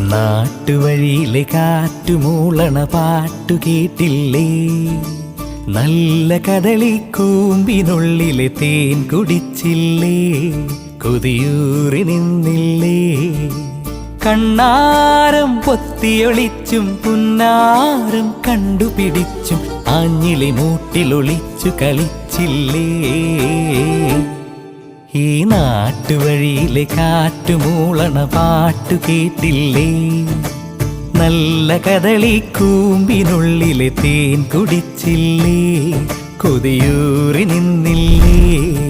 നാട്ടുവഴിയിലെ കാറ്റുമൂളണ പാട്ടു കേട്ടില്ലേ? നല്ല കദളിക്കൂമ്പിനുള്ളിലെ തേൻ കുടിച്ചില്ലേ? കൊതിയൂറി നിന്നില്ലേ? കണ്ണാരം പൊത്തിയൊളിച്ചും പുന്നാരം കണ്ടുപിടിച്ചും ആഞ്ഞിലി മൂട്ടിലൊളിച്ചു കളിച്ചില്ലേ? ഈ നാട്ടുവഴിയിലെ കാറ്റുമൂളണ പാട്ടു കേട്ടില്ലേ? നല്ല കദളിക്കൂമ്പിനുള്ളിലെ തേൻ കുടിച്ചില്ലേ? കൊതിയൂറി നിന്നില്ലേ?